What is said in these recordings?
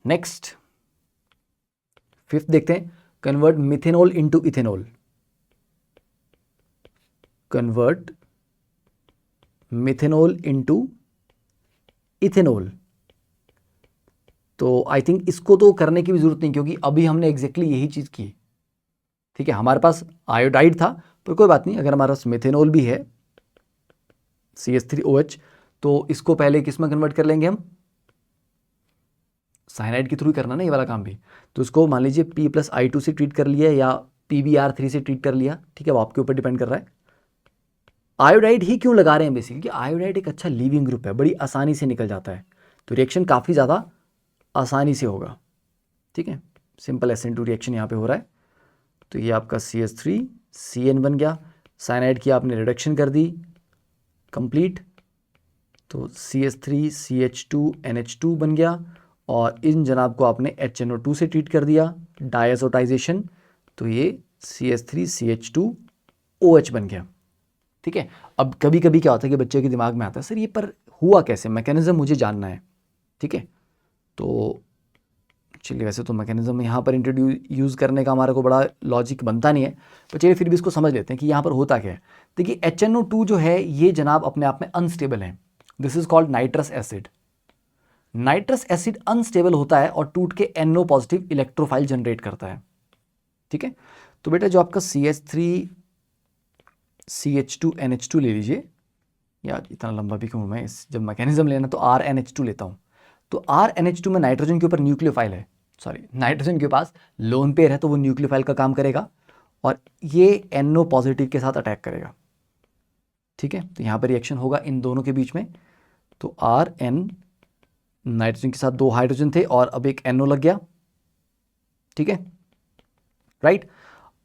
Next 5th देखते हैं, convert methanol into ethanol. Convert methanol into ethanol. तो I think इसको तो करने की भी जरूरत नहीं, क्योंकि अभी हमने एग्जैक्टली यही चीज की। ठीक है, हमारे पास आयोडाइड था, पर कोई बात नहीं, अगर हमारे पास मिथेनॉल भी है CH3OH, तो इसको पहले किस में कन्वर्ट कर लेंगे हम, साइनाइड के थ्रू करना ना ये वाला काम भी। तो इसको मान लीजिए P+I2 से ट्रीट कर लिया या PbR3 से ट्रीट कर लिया, ठीक है, वो आपके ऊपर डिपेंड कर रहा है। आयोडाइड ही क्यों लगा रहे हैं बेसिकली, क्योंकि आयोडाइड एक अच्छा लीविंग ग्रुप है, बड़ी आसानी से निकल जाता है, तो रिएक्शन काफ़ी ज़्यादा आसानी से होगा। ठीक है, सिंपल SN2 रिएक्शन यहाँ पे हो रहा है। तो ये आपका CH3CN बन गया, साइनाइड की आपने रिडक्शन कर दी कंप्लीट, तो CH3CH2NH2 बन गया, और इन जनाब को आपने HNO2 से ट्रीट कर दिया, डायजोटाइजेशन, तो ये CH3CH2OH बन गया। ठीक है, अब कभी कभी क्या होता है कि बच्चे के दिमाग में आता है, सर ये पर हुआ कैसे, मैकेनिज्म मुझे जानना है। ठीक है, तो चलिए, वैसे तो मैकेनिज्म यहाँ पर यूज़ करने का हमारे को बड़ा लॉजिक बनता नहीं है, पर चलिए फिर भी इसको समझ लेते हैं कि यहाँ पर होता क्या है। देखिए HNO2 जो है ये जनाब अपने आप में अनस्टेबल है, this is called nitrous acid. Nitrous acid unstable होता है और टूट के NO पॉजिटिव इलेक्ट्रोफाइल जनरेट करता है। ठीक है, तो बेटा जो आपका CH3CH2NH2 ले लीजिए, यार इतना लंबा भी क्यों, मैं जब मैकेनिज्म लेना तो RNH2 लेता हूँ। तो RNH2 में नाइट्रोजन के ऊपर न्यूक्लियोफाइल है, सॉरी नाइट्रोजन के पास लोन पेयर है, तो वो न्यूक्लियोफाइल का काम करेगा और ये NO पॉजिटिव के साथ अटैक करेगा। ठीक है, तो यहाँ पर रिएक्शन होगा इन दोनों के बीच में, तो RN नाइट्रोजन के साथ 2 हाइड्रोजन थे और अब एक NO लग गया। ठीक है, राइट।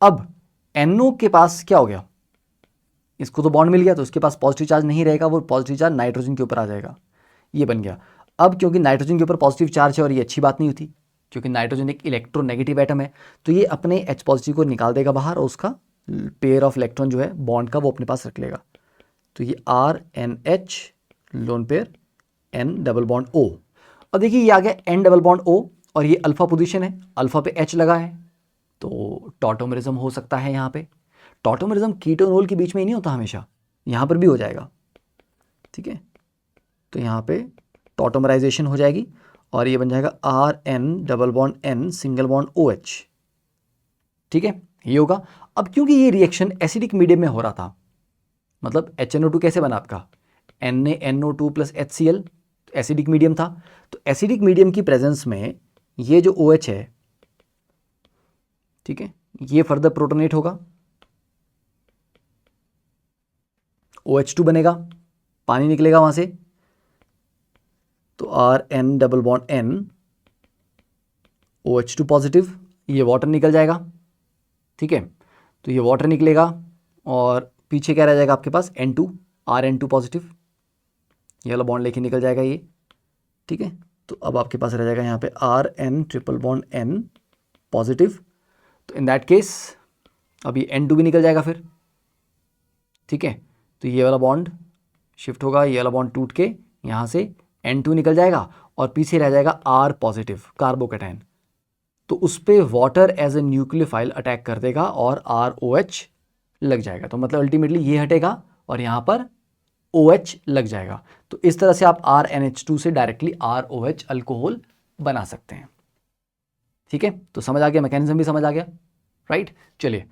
अब NO के पास क्या हो गया, इसको तो बॉन्ड मिल गया, तो उसके पास पॉजिटिव चार्ज नहीं रहेगा, वो पॉजिटिव चार्ज नाइट्रोजन के ऊपर आ जाएगा, ये बन गया। अब क्योंकि नाइट्रोजन के ऊपर पॉजिटिव चार्ज है और ये अच्छी बात नहीं होती, क्योंकि नाइट्रोजन एक इलेक्ट्रोनेगेटिव एटम है, तो ये अपने H पॉजिटिव को निकाल देगा बाहर और उसका पेयर ऑफ इलेक्ट्रॉन जो है बॉन्ड का वो अपने पास रख लेगा। तो ये RNH lone pair N double bond O। और देखिए ये आ गया N डबल बॉन्ड O और ये अल्फा पोजीशन है, अल्फा पे H लगा है, तो टॉटोमरिज्म हो सकता है यहाँ पे। टॉटोमरिज्म कीटोनोल के बीच में ही नहीं होता हमेशा, यहाँ पर भी हो जाएगा। ठीक है, तो यहाँ पे टॉटोमराइजेशन हो जाएगी और ये बन जाएगा RN double bond N single bond OH। ठीक है, ये होगा। अब क्योंकि ये रिएक्शन एसिडिक मीडियम में हो रहा था, मतलब HNO2 कैसे बना आपका, NaNO2 plus HCl, acidic medium था, तो एसिडिक मीडियम की प्रेजेंस में ये जो OH है, ठीक है, ये फर्दर प्रोटोनेट होगा, OH2 बनेगा, पानी निकलेगा वहां से, तो RN double bond N OH2 positive, ये वाटर निकल जाएगा। ठीक है, तो ये वाटर निकलेगा और पीछे क्या रह जाएगा आपके पास N2, RN2 पॉजिटिव, ये वाला बॉन्ड लेके निकल जाएगा ये। ठीक है, तो अब आपके पास रह जाएगा यहाँ पे RN triple bond N positive, तो इन दैट केस अब ये N2 भी निकल जाएगा फिर। ठीक है, तो ये वाला बॉन्ड शिफ्ट होगा, ये वाला बॉन्ड टूट के यहाँ से N2 निकल जाएगा और पीछे रह जाएगा R पॉजिटिव कार्बोकैटायन, तो उस पर water as a nucleophile attack कर देगा और ROH लग जाएगा, तो मतलब अल्टीमेटली ये हटेगा और यहाँ पर OH लग जाएगा। तो इस तरह से आप RNH2 से डायरेक्टली ROH अल्कोहल बना सकते हैं। ठीक है, तो समझ आ गया, मैकेनिज्म भी समझ आ गया, राइट। चलिए